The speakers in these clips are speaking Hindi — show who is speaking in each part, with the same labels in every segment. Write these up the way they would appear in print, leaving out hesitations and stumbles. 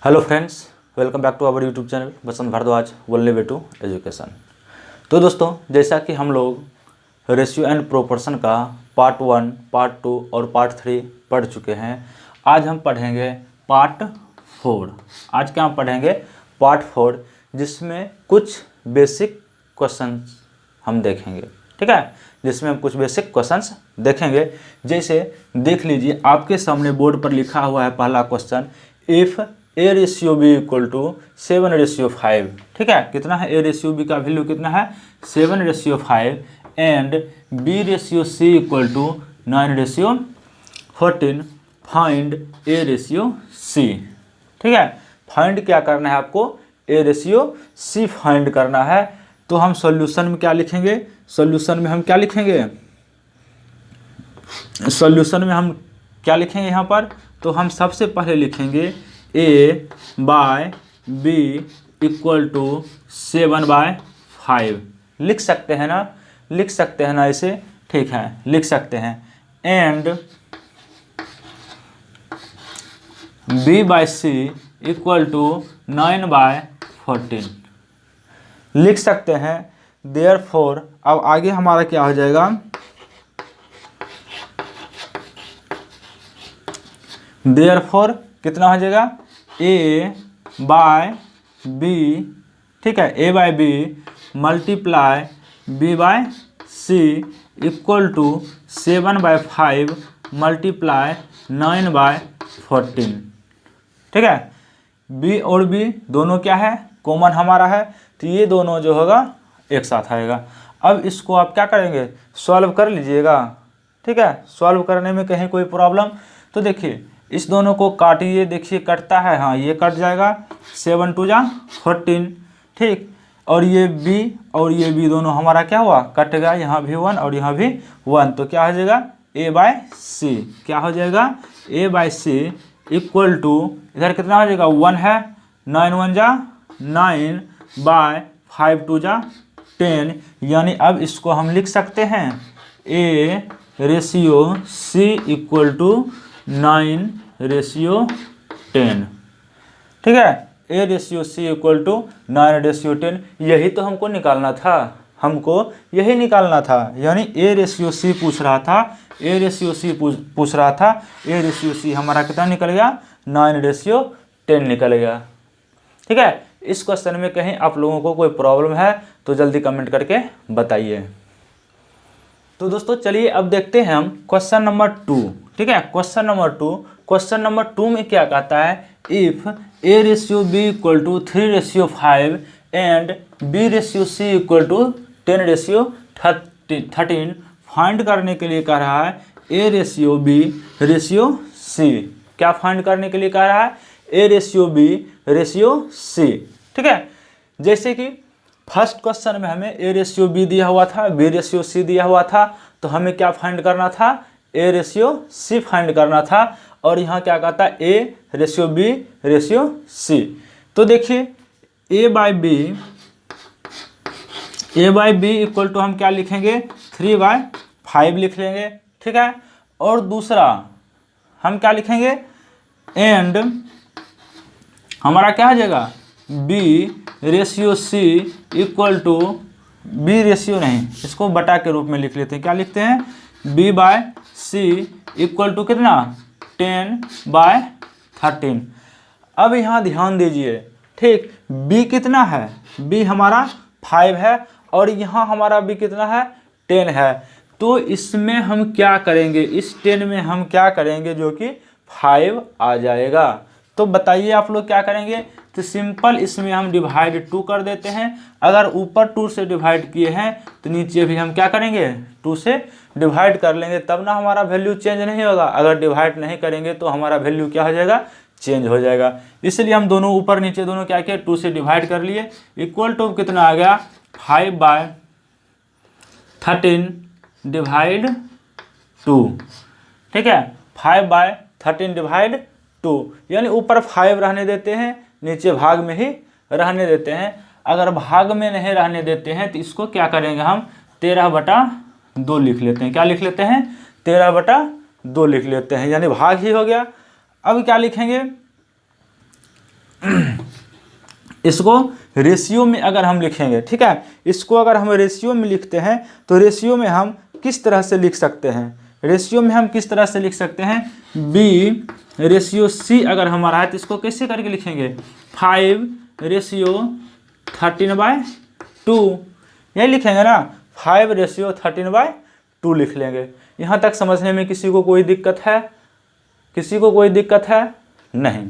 Speaker 1: Hello friends, welcome back to our YouTube channel Basant Bhardwaj वल्ले वे टू एजुकेशन। तो दोस्तों, जैसा कि हम लोग रेशियो एंड प्रोपोर्शन का पार्ट 1, पार्ट 2 और पार्ट 3 पढ़ चुके हैं। आज हम पढ़ेंगे पार्ट 4। आज क्या हम पढ़ेंगे? पार्ट 4, जिसमें कुछ बेसिक क्वेश्चंस हम देखेंगे। ठीक है, जिसमें हम कुछ बेसिक क्वेश्चंस देखेंगे। जैसे देख लीजिए, आपके सामने बोर्ड पर लिखा हुआ है पहला question, if A ratio B equal to 7:5। ठीक है, कितना है? ए रेशियो बी का वैल्यू कितना है? 7:5 and B ratio C equal to 9:14। Find A ratio C. ठीक है, फाइंड क्या करना है आपको? ए रेशियो सी फाइंड करना है। तो हम सॉल्यूशन में क्या लिखेंगे? सॉल्यूशन में हम क्या लिखेंगे? सॉल्यूशन में हम क्या लिखेंगे यहाँ पर? तो हम सबसे पहले लिखेंगे ए बाय बी इक्वल टू 7/5। लिख सकते हैं ना? लिख सकते हैं ना इसे? ठीक है, लिख सकते हैं। And B by C equal to 9/14 लिख सकते हैं। देयरफॉर अब आगे हमारा क्या हो जाएगा? देयरफॉर कितना हो जाएगा? ए बाय बी, ठीक है, A by B multiply B by C equal to 7/5 multiply 9/14। ठीक है, बी और बी दोनों क्या है? कॉमन हमारा है, तो ये दोनों जो होगा एक साथ आएगा। अब इसको आप क्या करेंगे? सॉल्व कर लीजिएगा। ठीक है, सॉल्व करने में कहीं कोई प्रॉब्लम? तो देखिए, इस दोनों को काटिए, देखिए कटता है। हाँ, ये कट जाएगा। 7 2 जा 14। ठीक, और ये बी और ये बी दोनों हमारा क्या हुआ? कट गया। यहाँ भी 1 और यहाँ भी 1, तो क्या हो जाएगा? ए बाय सी। क्या हो जाएगा? ए बाय सी इक्वल टू, इधर कितना हो जाएगा? 1 है। 9 1 जा 9 बाय 5 2 जा 10। यानी अब इसको हम लिख सकते हैं A ratio C equal to 9:10। ठीक है, A ratio C equal to 9:10। यही तो हमको निकालना था, हमको यही निकालना था। यानी ए रेशियो सी पूछ रहा था, ए रेशियो सी पूछ रहा था। ए रेशियो सी हमारा कितना निकल गया? 9:10 निकल गया। ठीक है, इस क्वेश्चन में कहीं आप लोगों को कोई प्रॉब्लम है तो जल्दी कमेंट करके बताइए। तो दोस्तों चलिए अब देखते हैं हम क्वेश्चन नंबर 2। ठीक है, क्वेश्चन नंबर 2 में क्या कहता है? If A ratio B equal to 3:5 and B ratio C equal to 10:13। Find करने के लिए कह रहा है A ratio B ratio C. क्या फाइंड करने के लिए कह रहा है? A ratio B ratio C. ठीक है, जैसे कि फर्स्ट क्वेश्चन में हमें ए रेशियो बी दिया हुआ था, बी रेशियो सी दिया हुआ था, तो हमें क्या फाइंड करना था? ए रेशियो सी फाइंड करना था। और यहाँ क्या कहता है? A ratio B ratio C. तो देखिए, A by B equal to हम क्या लिखेंगे? 3/5 लिख लेंगे। ठीक है, और दूसरा हम क्या लिखेंगे? एंड हमारा क्या हो जाएगा? B ratio C equal to, B ratio नहीं, इसको बटा के रूप में लिख लेते हैं। क्या लिखते हैं? B by C equal to कितना? 10/13। अब यहाँ ध्यान दीजिए। ठीक, बी कितना है? बी हमारा 5 है और यहाँ हमारा बी कितना है? 10 है। तो इसमें हम क्या करेंगे? इस 10 में हम क्या करेंगे जो कि 5 आ जाएगा। तो बताइए आप लोग क्या करेंगे? तो सिंपल इसमें हम डिवाइड 2 कर देते हैं। अगर ऊपर 2 से डिवाइड किए हैं तो नीचे भी हम क्या करेंगे? 2 से डिवाइड कर लेंगे, तब ना हमारा वैल्यू चेंज नहीं होगा। अगर डिवाइड नहीं करेंगे तो हमारा वैल्यू क्या हो जाएगा? चेंज हो जाएगा। इसलिए हम दोनों ऊपर नीचे दोनों क्या किए? 2 से डिवाइड कर लिए। इक्वल टू कितना आ गया? 5/13 डिवाइड 2। ठीक है, 5/13 डिवाइड 2, यानी ऊपर 5 रहने देते हैं, नीचे भाग में ही रहने देते हैं। अगर भाग में नहीं रहने देते हैं तो इसको क्या करेंगे? हम 13/2 लिख लेते हैं। क्या लिख लेते हैं? 13/2 लिख लेते हैं, यानी भाग ही हो गया। अब क्या लिखेंगे? इसको रेशियो में अगर हम लिखेंगे, ठीक है, इसको अगर हम रेशियो में लिखते हैं तो रेशियो में हम किस तरह से लिख सकते हैं, रेशियो में हम किस तरह से लिख सकते हैं, B रेशियो C अगर हमारा है तो इसको कैसे करके लिखेंगे, 5 रेशियो 13/2, यही लिखेंगे ना, 5 रेशियो 13/2 लिख लेंगे। यहाँ तक समझने में किसी को कोई दिक्कत है, किसी को कोई दिक्कत है नहीं,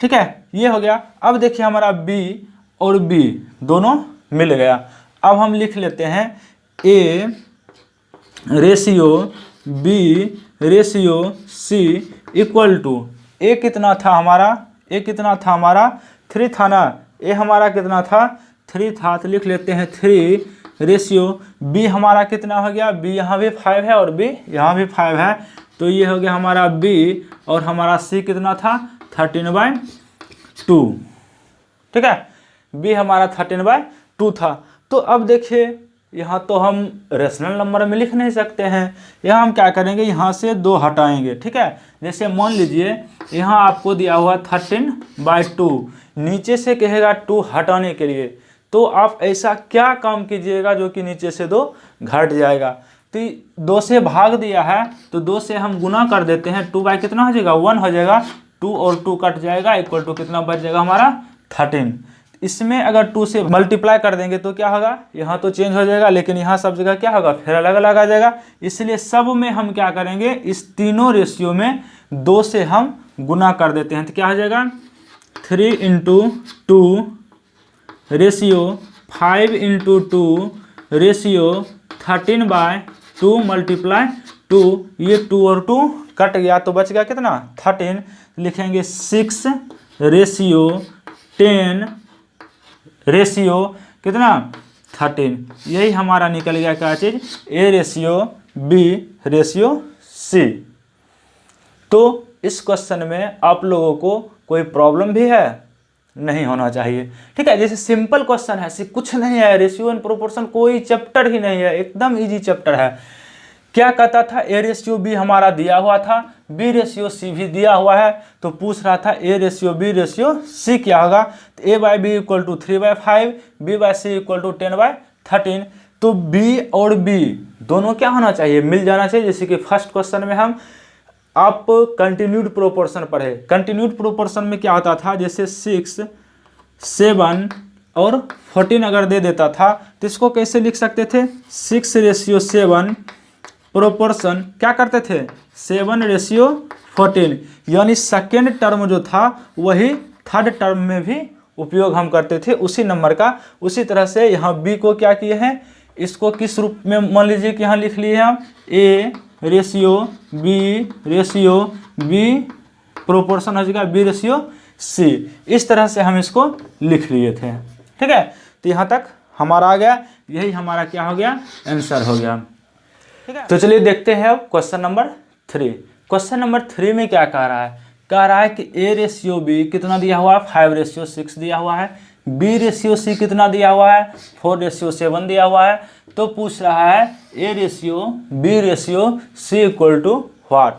Speaker 1: ठीक है, ये हो गया। अब देखिए हमारा B और B दोनों मिल गया। अब हम लिख लेते हैं A ratio B ratio C equal to, A कितना था हमारा, A कितना था हमारा 3 था ना, A हमारा कितना था 3 था, तो लिख लेते हैं 3 रेशियो B हमारा कितना हो गया, B यहाँ भी 5 है और B यहाँ भी 5 है, तो ये हो गया हमारा B और हमारा C कितना था 13/2, ठीक है, B हमारा 13/2 था। तो अब देखिए यहाँ तो हम रेशनल नंबर में लिख नहीं सकते हैं, यहाँ हम क्या करेंगे, यहाँ से 2 हटाएंगे, ठीक है। जैसे मान लीजिए यहाँ आपको दिया हुआ 13/2, नीचे से कहेगा 2 हटाने के लिए, तो आप ऐसा क्या काम कीजिएगा जो कि नीचे से 2 घट जाएगा। तो 2 से भाग दिया है तो 2 से हम गुना कर देते हैं, 2 बाई कितना हो जाएगा 1 हो जाएगा, 2 और 2 कट जाएगा, इक्वल टू कितना बच जाएगा हमारा 13। इसमें अगर 2 से मल्टीप्लाई कर देंगे तो क्या होगा, यहाँ तो चेंज हो जाएगा लेकिन यहाँ सब जगह क्या होगा फिर अलग अलग आ जाएगा। इसलिए सब में हम क्या करेंगे, इस तीनों रेशियो में 2 से हम गुना कर देते हैं, तो क्या हो जाएगा 3 × 2 रेशियो 5 × 2 रेशियो 13/2 मल्टीप्लाई 2, ये 2 और 2 कट गया तो बच गया कितना 13, लिखेंगे 6 रेशियो 10 रेशियो कितना 13, यही हमारा निकल गया क्या चीज़, A ratio B ratio C। तो इस क्वेश्चन में आप लोगों को कोई प्रॉब्लम भी है नहीं होना चाहिए, ठीक है। जैसे सिंपल क्वेश्चन है, कुछ नहीं है, रेशियो एंड प्रोपोर्शन कोई चैप्टर ही नहीं है, एकदम इजी चैप्टर है। क्या कहता था, A रेशियो B हमारा दिया हुआ था, B रेशियो C भी दिया हुआ है, तो पूछ रहा था A ratio B ratio C क्या होगा, तो A/B equal to 3/5, B/C equal to 10/13। तो B और B दोनों क्या होना चाहिए, मिल जाना चाहिए। जैसे कि फर्स्ट क्वेश्चन में हम आप कंटिन्यूड प्रोपोर्शन पढ़े, कंटिन्यूड प्रोपोर्शन में क्या होता था, जैसे 6, 7 और 14 अगर दे देता था तो इसको कैसे लिख सकते थे, 6 रेशियो 7 प्रोपोर्शन क्या करते थे 7 रेशियो 14, यानी सेकेंड टर्म जो था वही थर्ड टर्म में भी उपयोग हम करते थे उसी नंबर का। उसी तरह से यहाँ B को क्या किए हैं, इसको किस रूप में मान लीजिए कि यहाँ लिख लिए हम A ratio B ratio B proportion हो जाएगा B रेशियो C, इस तरह से हम इसको लिख लिए थे, ठीक है। तो यहाँ तक हमारा आ गया, यही हमारा क्या हो गया आंसर हो गया, ठीक है। तो चलिए देखते हैं अब क्वेश्चन नंबर 3। क्वेश्चन नंबर 3 में क्या कह रहा है, कह रहा है कि A रेशियो B कितना दिया हुआ है 5 रेशियो 6 दिया हुआ है, B रेशियो C कितना दिया हुआ है 4 रेशियो 7 दिया हुआ है। तो पूछ रहा है A ratio B ratio C equal to what,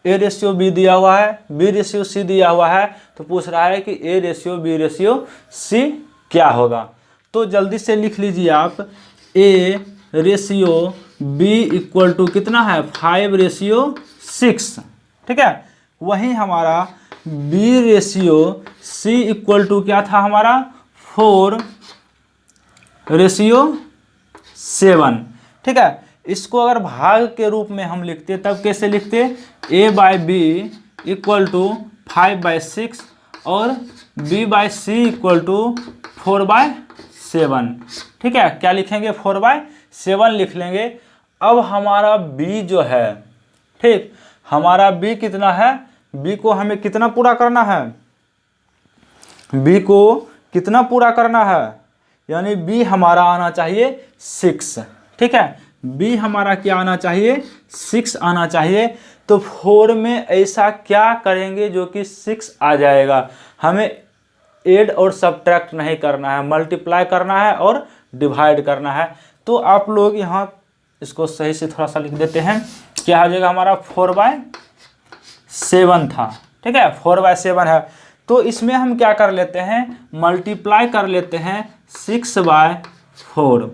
Speaker 1: A ratio B दिया हुआ है, B रेशियो C दिया हुआ है, तो पूछ रहा है कि A ratio B ratio C क्या होगा। तो जल्दी से लिख लीजिए आप, A ratio B equal to कितना है 5 रेशियो 6, ठीक है। वहीं हमारा B ratio C equal to क्या था हमारा 4 रेशियो 7, ठीक है। इसको अगर भाग के रूप में हम लिखते तब कैसे लिखते, A/B इक्वल टू 5/6 और B/C इक्वल टू 4/7, ठीक है। क्या लिखेंगे 4/7 लिख लेंगे। अब हमारा B जो है, ठीक, हमारा B कितना है, B को हमें कितना पूरा करना है, B को कितना पूरा करना है, यानी B हमारा आना चाहिए 6, ठीक है। B हमारा क्या आना चाहिए 6 आना चाहिए। तो 4 में ऐसा क्या करेंगे जो कि 6 आ जाएगा, हमें ऐड और सब्ट्रैक्ट नहीं करना है, मल्टीप्लाई करना है और डिवाइड करना है। तो आप लोग यहाँ इसको सही से थोड़ा सा लिख देते हैं, क्या हो जाएगा हमारा 4/7 था, ठीक है, 4/7 है। तो इसमें हम क्या कर लेते हैं, मल्टीप्लाई कर लेते हैं 6/4।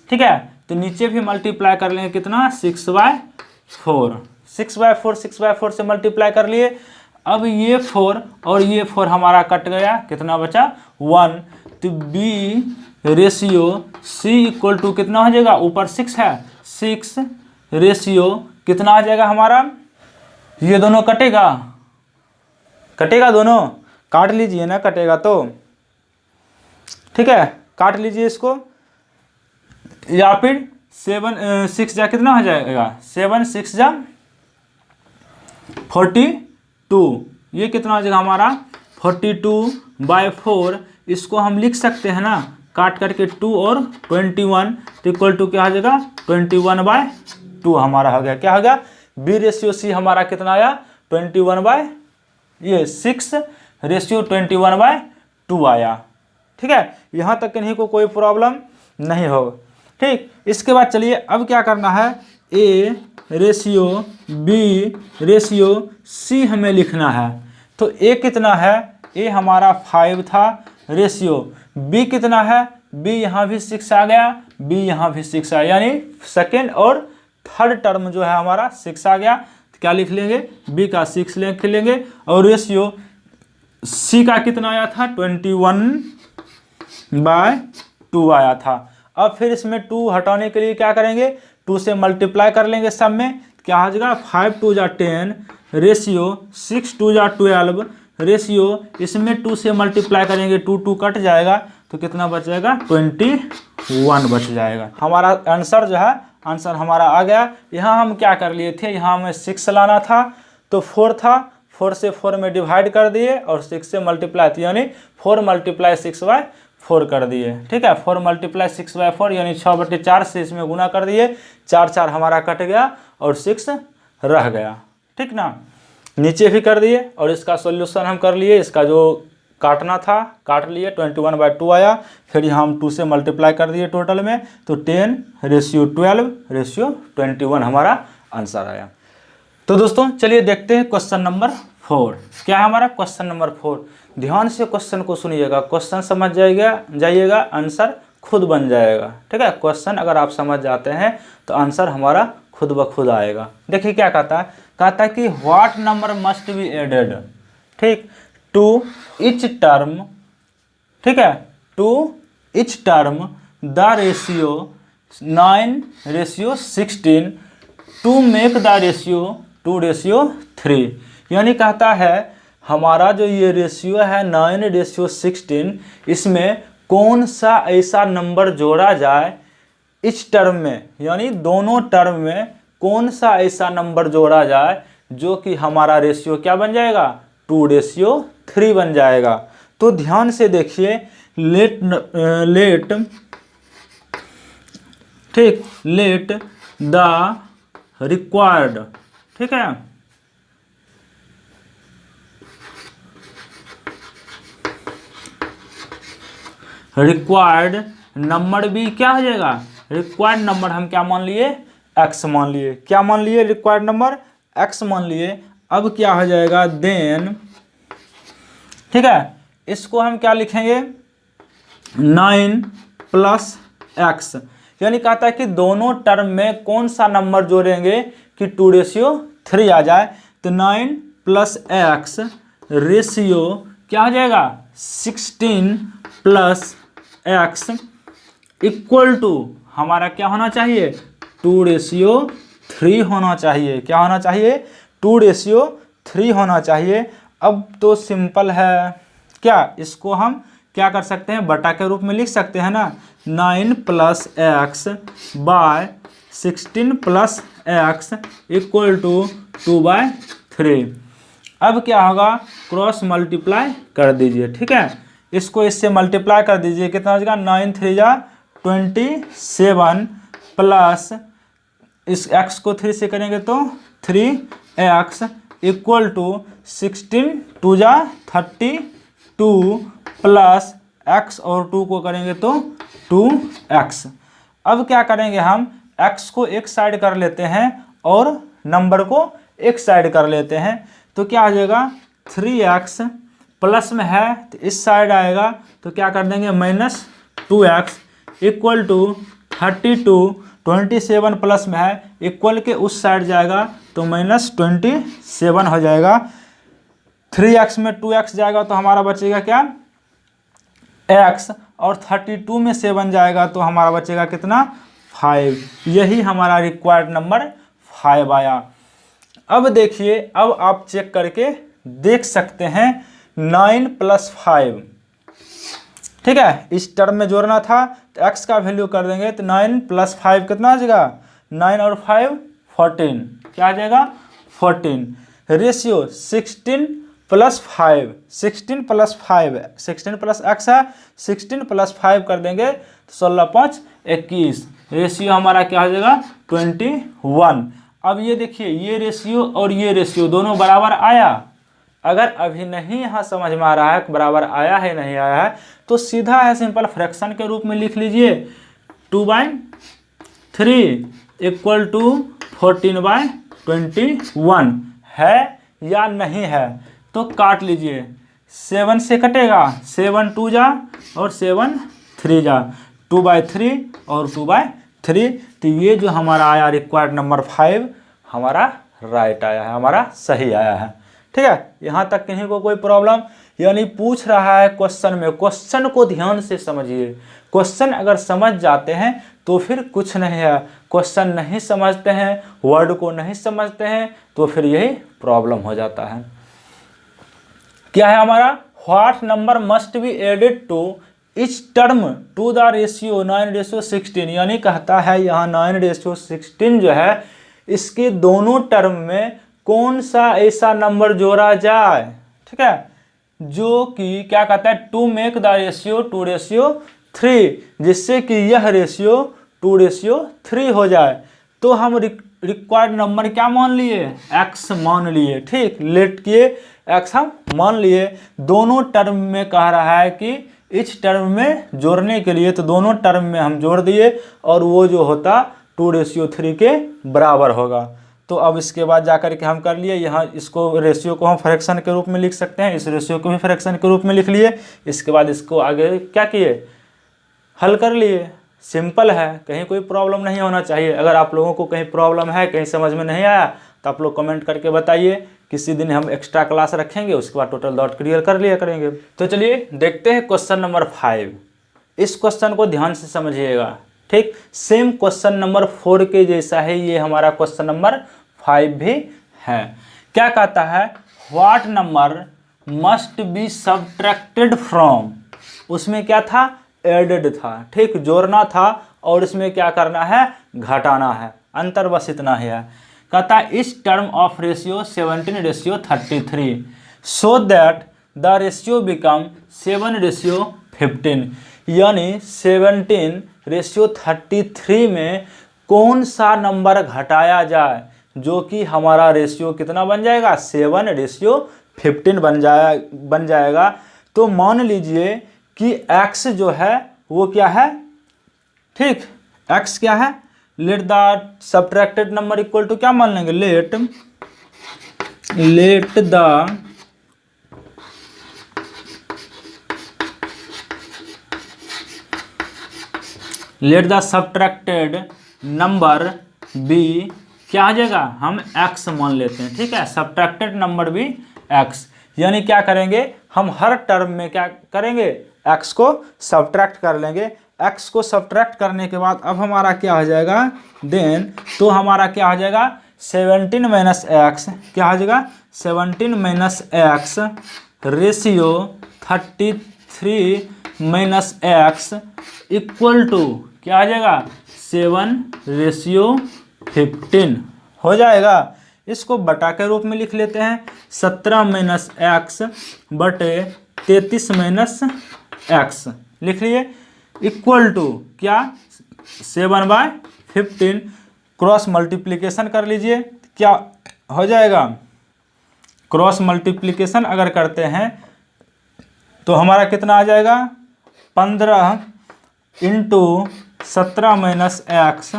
Speaker 1: ठीक है, तो नीचे भी मल्टीप्लाई कर लेंगे कितना, 6/4। 6/4 से मल्टीप्लाई कर लिए। अब ये 4 और ये 4 हमारा कट गया, कितना बचा 1। तो B ratio C equal to कितना हो जाएगा, ऊपर 6 है, 6 रेशियो कितना आ जाएगा हमारा, ये दोनों कटेगा, कटेगा दोनों, काट लीजिए ना, कटेगा तो ठीक है, काट लीजिए इसको। या फिर 6 जा कितना हो जाएगा, 7 6 जा 42, ये कितना हो जाएगा हमारा 42/4। इसको हम लिख सकते हैं ना, काट करके 2 और 21 तो इक्वल टू क्या हो जाएगा 21/2 हमारा हो गया। क्या हो गया, B रेशियो C हमारा कितना आया 6 रेशियो 21/2 आया। ठीक है, यहाँ तक कहीं को कोई प्रॉब्लम नहीं होगा। ठीक, इसके बाद चलिए अब क्या करना है, A ratio B ratio C हमें लिखना है। तो A कितना है, A हमारा 5 था, रेशियो B कितना है, B यहाँ भी 6 आ गया, B यहाँ भी 6 आया, यानी सेकेंड और थर्ड टर्म जो है हमारा 6 आ गया। तो क्या लिख लेंगे, B का 6 लिख लेंगे, और रेशियो C का कितना आया था 21/2 आया था। अब फिर इसमें 2 हटाने के लिए क्या करेंगे, 2 से मल्टीप्लाई कर लेंगे सब में, क्या आ जाएगा 5 2 जा 10 रेशियो 6 2 जा 12 रेशियो, इसमें 2 से मल्टीप्लाई करेंगे 2 2 कट जाएगा, तो कितना बच जाएगा 21 बच जाएगा। हमारा आंसर जो है, आंसर हमारा आ गया। यहाँ हम क्या कर लिए थे, यहाँ हमें 6 लाना था, तो 4 था, 4 से 4 में डिवाइड कर दिए और 6 से मल्टीप्लाई, यानी 4 × 6/4 कर दिए। ठीक है, 4 × 6/4 यानी 6/4 से इसमें गुना कर दिए, 4 4 हमारा कट गया और 6 रह गया। ठीक ना, नीचे भी कर दिए और इसका सॉल्यूशन हम कर लिए, इसका जो काटना था काट लिए, 21/2 आया। फिर यहाँ हम 2 से मल्टीप्लाई कर दिए टोटल में, तो 10 रेशियो 12 रेशियो 21 हमारा आंसर आया। तो दोस्तों चलिए देखते हैं क्वेश्चन नंबर 4 क्या है हमारा। क्वेश्चन नंबर 4, ध्यान से क्वेश्चन को सुनिएगा, क्वेश्चन समझ जाइएगा, आंसर खुद बन जाएगा। ठीक है, क्वेश्चन अगर आप समझ जाते हैं तो आंसर हमारा खुद ब खुद आएगा। देखिए क्या कहता है, कहता है कि what number must be added, ठीक, टू इच टर्म, ठीक है, to each term the ratio 9/16 to make the ratio 2/3। यानी कहता है हमारा जो ये रेशियो है 9/16, इसमें कौन सा ऐसा नंबर जोड़ा जाए इस टर्म में, यानी दोनों टर्म में कौन सा ऐसा नंबर जोड़ा जाए जो कि हमारा रेशियो क्या बन जाएगा 2/3 बन जाएगा। तो ध्यान से देखिए, लेट ठीक, लेट द रिक्वायर्ड, ठीक है, रिक्वायर्ड नंबर भी क्या हो जाएगा, रिक्वायर्ड नंबर हम क्या मान लिए, x मान लिए। क्या मान लिए, रिक्वायर्ड नंबर x मान लिए। अब क्या हो जाएगा, देन, ठीक है, इसको हम क्या लिखेंगे 9 + x, यानी कहता है कि दोनों टर्म में कौन सा नंबर जोड़ेंगे कि 2/3 आ जाए। तो 9 + x रेशियो क्या हो जाएगा 16 + x इक्वल टू हमारा क्या होना चाहिए 2/3 होना चाहिए। क्या होना चाहिए 2/3 होना चाहिए। अब तो सिंपल है, क्या इसको हम क्या कर सकते हैं, बटा के रूप में लिख सकते हैं ना, 9 + x / 16 + x इक्वल टू 2/3। अब क्या होगा, क्रॉस मल्टीप्लाई कर दीजिए। ठीक है, इसको इससे मल्टीप्लाई कर दीजिए, कितना हो जाएगा 9 3 जा 27 प्लस इस x को 3 से करेंगे तो 3x इक्वल टू 16 2 जा 32 प्लस x और 2 को करेंगे तो 2x। अब क्या करेंगे, हम x को एक साइड कर लेते हैं और नंबर को एक साइड कर लेते हैं, तो क्या आ जाएगा 3x प्लस में है तो इस साइड आएगा, तो क्या कर देंगे -2x इक्वल टू 32, 27 प्लस में है, इक्वल के उस साइड जाएगा तो -27 हो जाएगा। 3x में 2x जाएगा तो हमारा बचेगा क्या x, और 32 में 7 जाएगा तो हमारा बचेगा कितना 5। यही हमारा रिक्वायर्ड नंबर 5 आया। अब देखिए, अब आप चेक करके देख सकते हैं 9 + 5, ठीक है, इस टर्म में जोड़ना था तो x का वैल्यू कर देंगे तो 9 + 5 कितना आ जाएगा 9 और 5 14, क्या आ जाएगा 14। रेशियो 16 + 5, 16 + 5, 16 + x है, 16 + 5 कर देंगे तो 16 × 5 21, रेशियो हमारा क्या हो जाएगा 21। अब ये देखिए, ये रेशियो और ये रेशियो दोनों बराबर आया। अगर अभी नहीं यहाँ समझ में आ रहा है बराबर आया है नहीं आया है, तो सीधा है सिंपल फ्रैक्शन के रूप में लिख लीजिए 2/3 इक्वल टू 14/21 है या नहीं है, तो काट लीजिए। 7 से कटेगा, 7 2 जा और 7 3 जा, 2/3 और 2/3, तो ये जो हमारा आया रिक्वायर्ड नंबर 5 हमारा राइट आया है, हमारा सही आया है। ठीक है, यहाँ तक कहीं को कोई प्रॉब्लम, यानी पूछ रहा है क्वेश्चन में, क्वेश्चन को ध्यान से समझिए। क्वेश्चन अगर समझ जाते हैं तो फिर कुछ नहीं है, क्वेश्चन नहीं समझते हैं, वर्ड को नहीं समझते हैं, तो फिर यही प्रॉब्लम हो जाता है। क्या है हमारा, what number must be added to each term to the ratio 9:16, यानी कहता है यहाँ 9:16 जो है इसके दोनों टर्म में कौन सा ऐसा नंबर जोड़ा जाए, ठीक है, जो कि क्या कहता है टू मेक द रेशियो 2:3, जिससे कि यह रेशियो 2:3 हो जाए। तो हम रिक्वायर्ड नंबर क्या मान लिए, x मान लिए। ठीक, लेट किए x हम मान लिए। दोनों टर्म में कह रहा है कि इस टर्म में जोड़ने के लिए, तो दोनों टर्म में हम जोड़ दिए और वो जो होता 2:3 के बराबर होगा। तो अब इसके बाद जाकर के हम कर लिए, यहाँ इसको रेशियो को हम फ्रैक्शन के रूप में लिख सकते हैं, इस रेशियो को भी फ्रैक्शन के रूप में लिख लिए। इसके बाद इसको आगे क्या किए, हल कर लिए। सिंपल है, कहीं कोई प्रॉब्लम नहीं होना चाहिए। अगर आप लोगों को कहीं प्रॉब्लम है, कहीं समझ में नहीं आया, तो आप लोग कमेंट करके बताइए। किसी दिन हम एक्स्ट्रा क्लास रखेंगे, उसके बाद टोटल डॉट क्लियर कर लिया करेंगे। तो चलिए देखते हैं क्वेश्चन नंबर 5। इस क्वेश्चन को ध्यान से समझिएगा। ठीक, सेम क्वेश्चन नंबर 4 के जैसा है ये हमारा क्वेश्चन नंबर 5 भी है। क्या कहता है, what number must be subtracted from, उसमें क्या था एडेड था, ठीक, जोड़ना था, और इसमें क्या करना है घटाना है, अंतर बस इतना ही है। कहता है इस term of ratio 17:33 so that the ratio become 7:15, यानी 17:33 में कौन सा नंबर घटाया जाए जो कि हमारा रेशियो कितना बन जाएगा 7:15 बन जाएगा। तो मान लीजिए कि x जो है वो क्या है, ठीक, x क्या है, let the subtracted number equal to क्या मान लेंगे, let the subtracted number be क्या आ जाएगा, हम x मान लेते हैं। ठीक है, सब्ट्रैक्टेड नंबर भी x, यानी क्या करेंगे हम हर टर्म में क्या करेंगे x को सब्ट्रैक्ट कर लेंगे। x को सब्ट्रैक्ट करने के बाद अब हमारा क्या हो जाएगा, देन तो हमारा क्या हो जाएगा 17 - x, क्या हो जाएगा 17 - x ratio 33 - x equal to क्या आ जाएगा 7:15 हो जाएगा। इसको बटा के रूप में लिख लेते हैं, 17 - x बटे 33 - x लिख लिए, इक्वल टू क्या 7/15, क्रॉस मल्टीप्लिकेशन कर लीजिए, क्या हो जाएगा, क्रॉस मल्टीप्लिकेशन अगर करते हैं तो हमारा कितना आ जाएगा 15 × 17 - x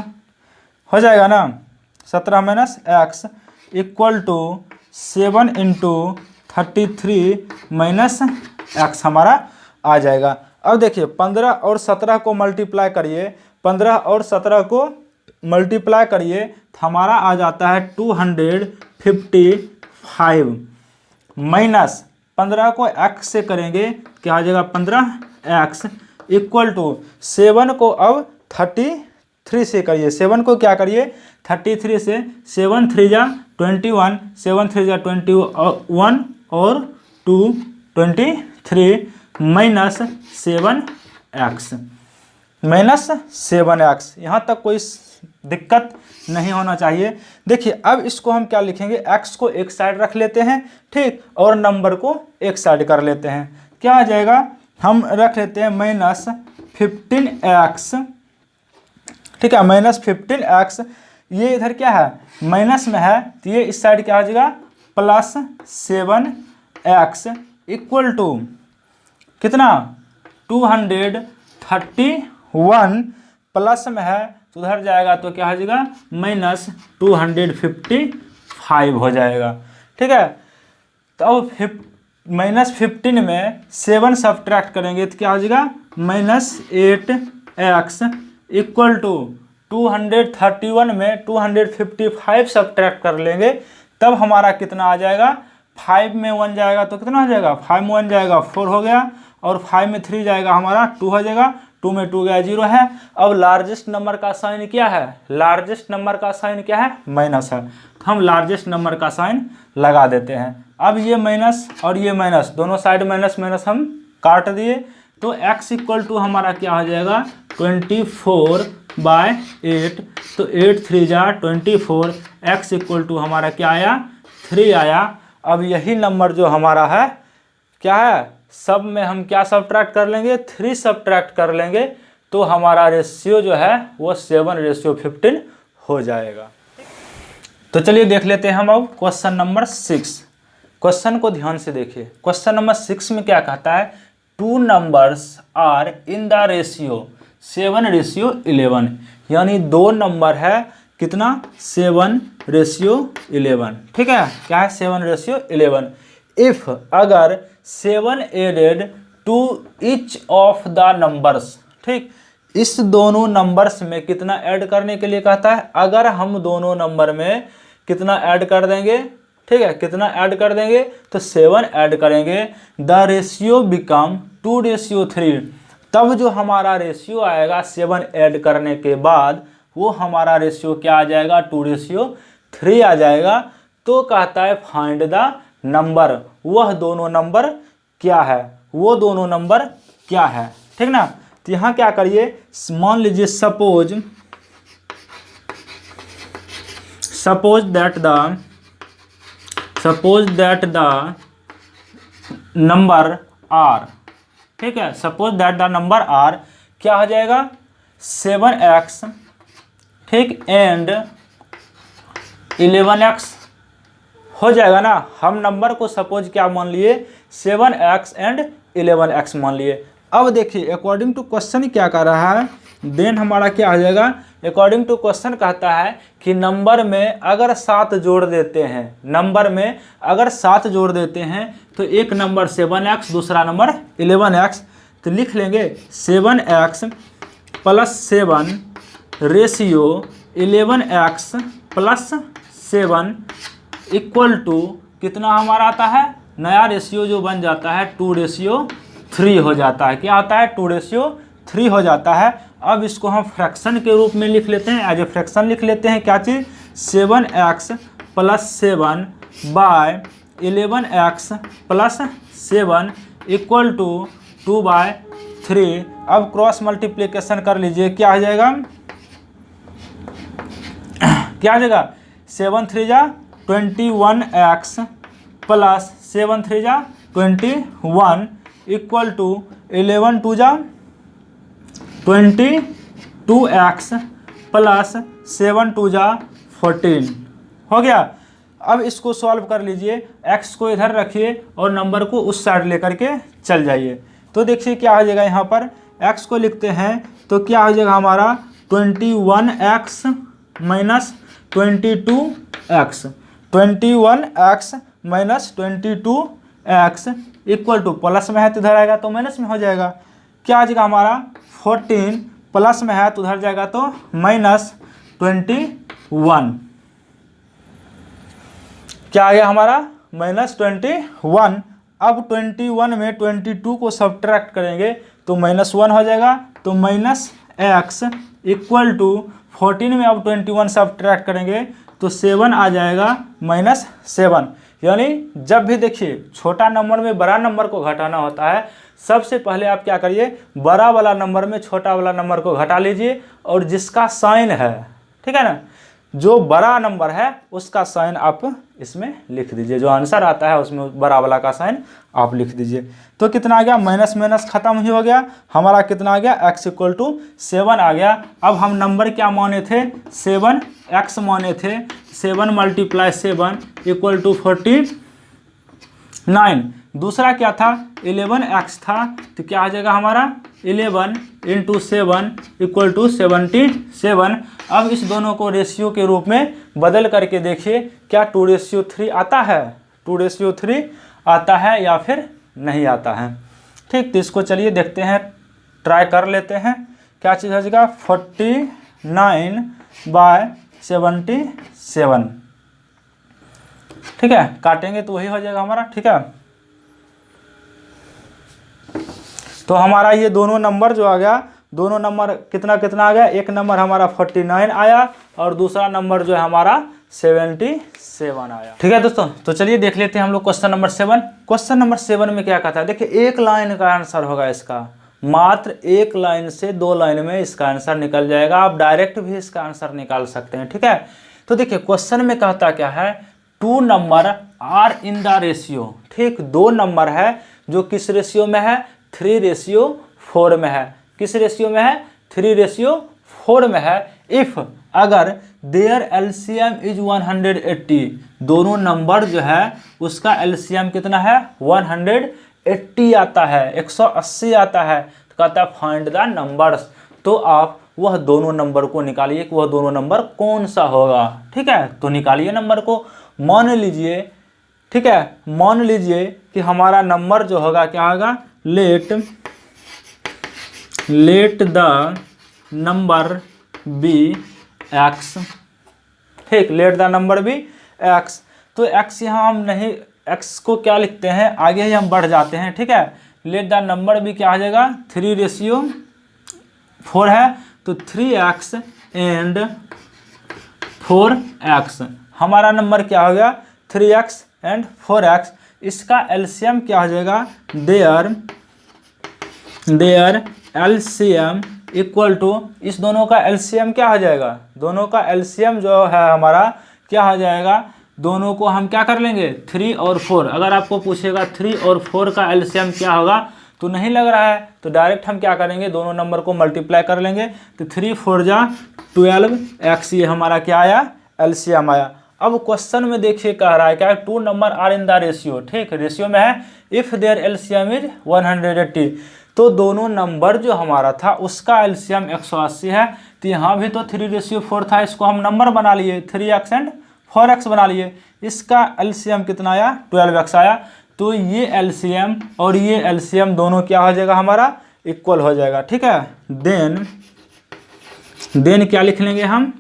Speaker 1: हो जाएगा ना, 17 - x equal to 7 × 33 minus x हमारा आ जाएगा। अब देखिए 15 और 17 को मल्टीप्लाई करिए, 15 और 17 को मल्टीप्लाई करिए तो हमारा आ जाता है 255 माइनस 15 को x से करेंगे क्या आ जाएगा 15x इक्वल टू 7 को अब 33 से करिए, 7 को क्या करिए 33 से, 7 3 जा 21, 7 3 जा 21 और 2 23 माइनस 7x माइनस 7x। यहाँ तक कोई दिक्कत नहीं होना चाहिए। देखिए अब इसको हम क्या लिखेंगे, x को एक साइड रख लेते हैं, ठीक, और नंबर को एक साइड कर लेते हैं। क्या आ जाएगा, हम रख लेते हैं माइनस 15x, ठीक है, माइनस 15x। ये इधर क्या है माइनस में है तो ये इस साइड क्या आ जाएगा प्लस 7x इक्वल टू कितना 231 प्लस में है तो उधर जाएगा तो क्या हो जाएगा माइनस 255 हो जाएगा, ठीक है। तो अब माइनस 15 में 7 सब्ट्रैक्ट करेंगे तो क्या हो जाएगा माइनस 8x इक्वल टू 231 में 255 सब्ट्रैक्ट कर लेंगे तब हमारा कितना आ जाएगा, 5 में 1 जाएगा तो कितना हो जाएगा, 5 में 1 जाएगा 4 हो गया, और 5 में 3 जाएगा हमारा 2 हो जाएगा, 2 में 2 गया 0 है। अब लार्जेस्ट नंबर का साइन क्या है, लार्जेस्ट नंबर का साइन क्या है माइनस है, तो हम लार्जेस्ट नंबर का साइन लगा देते हैं। अब ये माइनस और ये माइनस दोनों साइड माइनस माइनस हम काट दिए तो x इक्वल टू हमारा क्या हो जाएगा 24/8, तो 8 3 जा 24, x इक्वल टू हमारा क्या आया 3 आया। अब यही नंबर जो हमारा है क्या है, सब में हम क्या सब्ट्रैक्ट कर लेंगे 3 सब्ट्रैक्ट कर लेंगे तो हमारा रेशियो जो है वो 7:15 हो जाएगा। तो चलिए देख लेते हैं हम अब क्वेश्चन नंबर 6। क्वेश्चन को ध्यान से देखिए, क्वेश्चन नंबर 6 में क्या कहता है, 2 numbers are in the ratio 7:11, यानी 2 नंबर है कितना 7:11, ठीक है, क्या है 7:11। इफ अगर 7 added to each of the numbers, ठीक, इस दोनों नंबर्स में कितना ऐड करने के लिए कहता है, अगर हम दोनों नंबर में कितना ऐड कर देंगे, ठीक है, कितना ऐड कर देंगे तो 7 ऐड करेंगे, द रेशियो बिकम 2:3, तब जो हमारा रेशियो आएगा 7 ऐड करने के बाद वो हमारा रेशियो क्या आ जाएगा 2:3 आ जाएगा। तो कहता है फाइंड द नंबर, वह दोनों नंबर क्या है, वो दोनों नंबर क्या है, ठीक ना। तो यहाँ क्या करिए, मान लीजिए suppose that the number are, ठीक है, suppose that the number are क्या हो जाएगा 7x, ठीक, एंड 11x हो जाएगा ना। हम नंबर को सपोज क्या मान लिए 7x एंड 11x मान लिए। अब देखिए अकॉर्डिंग टू क्वेश्चन क्या कर रहा है, देन हमारा क्या हो जाएगा, अकॉर्डिंग टू क्वेश्चन कहता है कि नंबर में अगर 7 जोड़ देते हैं, नंबर में अगर 7 जोड़ देते हैं तो एक नंबर 7x दूसरा नंबर 11x, तो लिख लेंगे 7x plus 7 ratio 11x plus 7 equal to कितना हमारा आता है, नया रेशियो जो बन जाता है 2:3 हो जाता है, क्या आता है 2:3 हो जाता है। अब इसको हम फ्रैक्शन के रूप में लिख लेते हैं, एज ए फ्रैक्शन लिख लेते हैं, क्या चीज़ 7x plus 7 by 11x plus 7 equal to 2/3। अब क्रॉस मल्टीप्लिकेशन कर लीजिए, क्या हो जाएगा, क्या आ जाएगा 7 3 जा 21x प्लस 7 3 जा 21 इक्वल टू 11 2 जा 22x प्लस 7 2 जा 14 हो गया। अब इसको सॉल्व कर लीजिए, x को इधर रखिए और नंबर को उस साइड लेकर के चल जाइए। तो देखिए क्या हो जाएगा, यहाँ पर x को लिखते हैं तो क्या हो जाएगा हमारा 21x minus 22x, 21x minus 22 x equal two plus में है तो इधर आएगा तो माइनस में हो जाएगा। क्या आ जाएगा हमारा 14 प्लस में है तो उधर जाएगा तो -21। क्या आ गया हमारा -21। अब 21 में 22 को सब्ट्रैक्ट करेंगे तो -1 हो जाएगा, तो -x इक्वल टू 14 में अब 21 सब्ट्रैक्ट करेंगे तो 7 आ जाएगा -7। यानी जब भी देखिए छोटा नंबर में बड़ा नंबर को घटाना होता है, सबसे पहले आप क्या करिए, बड़ा वाला नंबर में छोटा वाला नंबर को घटा लीजिए और जिसका साइन है, ठीक है ना, जो बड़ा नंबर है उसका साइन आप इसमें लिख दीजिए, जो आंसर आता है उसमें बड़ा वाला का साइन आप लिख दीजिए। तो कितना आ गया, माइनस माइनस खत्म ही हो गया, हमारा कितना आ गया x इक्वल टू 7 आ गया। अब हम नंबर क्या माने थे, 7x माने थे, 7 × 7 इक्वल टू 49। दूसरा क्या था, 11x था, तो क्या आ जाएगा हमारा 11 × 7 इक्वल टू 77। अब इस दोनों को रेशियो के रूप में बदल करके देखिए क्या 2:3 आता है, 2:3 आता है या फिर नहीं आता है। ठीक, तो इसको चलिए देखते हैं, ट्राई कर लेते हैं। क्या चीज़ हो जाएगा, 49/77। ठीक है, काटेंगे तो वही हो जाएगा हमारा। ठीक है, तो हमारा ये दोनों नंबर जो आ गया, दोनों नंबर कितना कितना आ गया, एक नंबर हमारा 49 आया और दूसरा नंबर जो है हमारा 77 आया। ठीक है दोस्तों, तो चलिए देख लेते हैं हम लोग क्वेश्चन नंबर 7। क्वेश्चन नंबर 7 में क्या कहता है, देखिए एक लाइन का आंसर होगा इसका, मात्र एक लाइन से 2 लाइन में इसका आंसर निकल जाएगा। आप डायरेक्ट भी इसका आंसर निकाल सकते हैं। ठीक है, तो देखिए क्वेश्चन में कहता क्या है, 2 number are in the ratio. ठीक, 2 नंबर है जो किस रेशियो में है, 3:4 में है। किस रेशियो में है, 3:4 में है। इफ अगर देयर एलसीएम इज 180, दोनों नंबर जो है उसका एलसीएम कितना है, 180 आता है, 180 आता है। तो कहता है फाइंड द नंबर्स। तो आप वह दोनों नंबर को निकालिए कि वह दोनों नंबर कौन सा होगा। ठीक है, तो निकालिए नंबर को। मान लीजिए, ठीक है, मान लीजिए कि हमारा नंबर जो होगा क्या होगा, let the number be x. ठीक, let the number be x. तो एक्स यहाँ हम नहीं, एक्स को क्या लिखते हैं, आगे ही हम बढ़ जाते हैं। ठीक है, लेट द नंबर बी क्या आ जाएगा, 3:4 है, तो 3x एंड 4x। हमारा नंबर क्या हो गया, 3x एंड 4x। इसका एलसीएम क्या हो जाएगा, देयर एलसीएम इक्वल टू, इस दोनों का एलसीएम क्या हो जाएगा, दोनों का एलसीएम जो है हमारा क्या हो जाएगा, दोनों को हम क्या कर लेंगे, 3 और 4। अगर आपको पूछेगा 3 और 4 का एलसीएम क्या होगा तो नहीं लग रहा है, तो डायरेक्ट हम क्या करेंगे, दोनों नंबर को मल्टीप्लाई कर लेंगे। तो 3 4 जा 12x, ये हमारा क्या आया, एलसीएम आया। अब क्वेश्चन में देखिए कह रहा है क्या, 2 number are in the ratio. ठीक, रेशियो में है, इफ देयर एलसीएम इज 180, तो दोनों नंबर जो हमारा था उसका एलसीएम 180 है। तो यहाँ भी तो 3:4 था, इसको हम नंबर बना लिए, 3x एंड 4x बना लिए। इसका एलसीएम कितना आया, 12x आया। तो ये एलसीएम और ये एलसीएम दोनों क्या हो जाएगा हमारा, इक्वल हो जाएगा। ठीक है, देन क्या लिख लेंगे हम,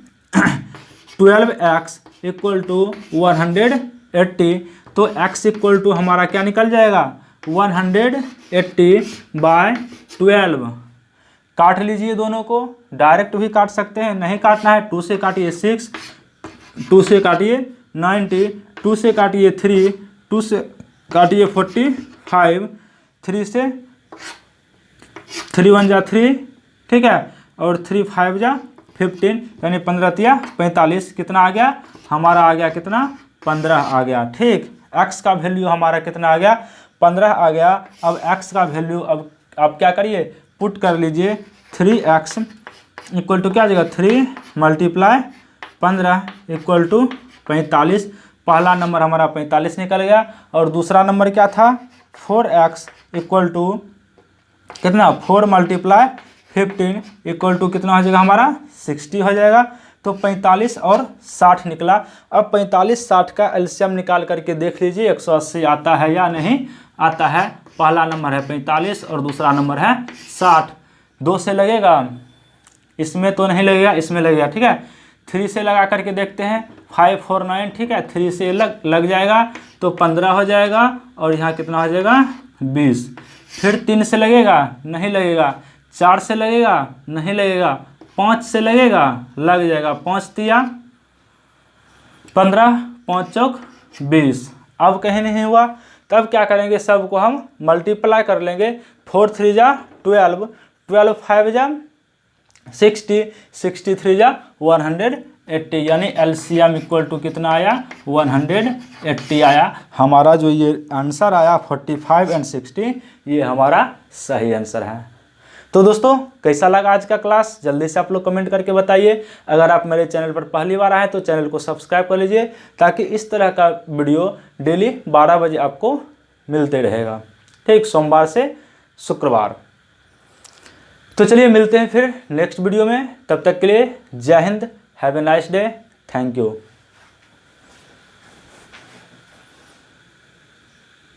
Speaker 1: 12x इक्वल टू 180। तो x इक्वल टू हमारा क्या निकल जाएगा, 180/12। काट लीजिए दोनों को, डायरेक्ट भी काट सकते हैं, नहीं काटना है 2 से काटिए 6, 2 से काटिए 90, 2 से काटिए 3, 2 से काटिए 45, 3 से 3 1 जा 3, ठीक है, और 3 5 जा 15, यानी 15 तिया 45। कितना आ गया हमारा, आ गया कितना, 15 आ गया। ठीक, x का वैल्यू हमारा कितना आ गया, 15 आ गया। अब x का वैल्यू अब आप क्या करिए, पुट कर लीजिए, 3x इक्वल टू क्या आ जाएगा, 3 × 15 इक्वल टू 45। पहला नंबर हमारा 45 निकल गया और दूसरा नंबर क्या था, 4x इक्वल टू कितना, 4 × 15 इक्वल टू कितना हो जाएगा हमारा, 60 हो जाएगा। तो 45 और 60 निकला। अब 45-60 का एलसीएम निकाल करके देख लीजिए 180 आता है या नहीं आता है। पहला नंबर है 45 और दूसरा नंबर है 60। 2 से लगेगा, इसमें तो नहीं लगेगा, इसमें लगेगा, ठीक है। 3 से लगा करके देखते हैं, 5 4 9, ठीक है। 3 से लग जाएगा तो 15 हो जाएगा और यहाँ कितना हो जाएगा 20। फिर 3 से लगेगा, नहीं लगेगा। 4 से लगेगा, नहीं लगेगा। 5 से लगेगा, लग जाएगा। 5 तिया 15, 5 चौक 20। अब कहीं नहीं हुआ, तब क्या करेंगे, सबको हम मल्टीप्लाई कर लेंगे। 4 3 जा 12, 12 5 जा 60, 63 जा 180, यानी एलसीएम इक्वल टू कितना आया 180 आया। हमारा जो ये आंसर आया 45 एंड 60, ये हमारा सही आंसर है। तो दोस्तों कैसा लगा आज का क्लास, जल्दी से आप लोग कमेंट करके बताइए। अगर आप मेरे चैनल पर पहली बार आए तो चैनल को सब्सक्राइब कर लीजिए, ताकि इस तरह का वीडियो डेली 12 बजे आपको मिलते रहेगा, ठीक, सोमवार से शुक्रवार। तो चलिए मिलते हैं फिर नेक्स्ट वीडियो में, तब तक के लिए जय Hind, have a nice day, thank you.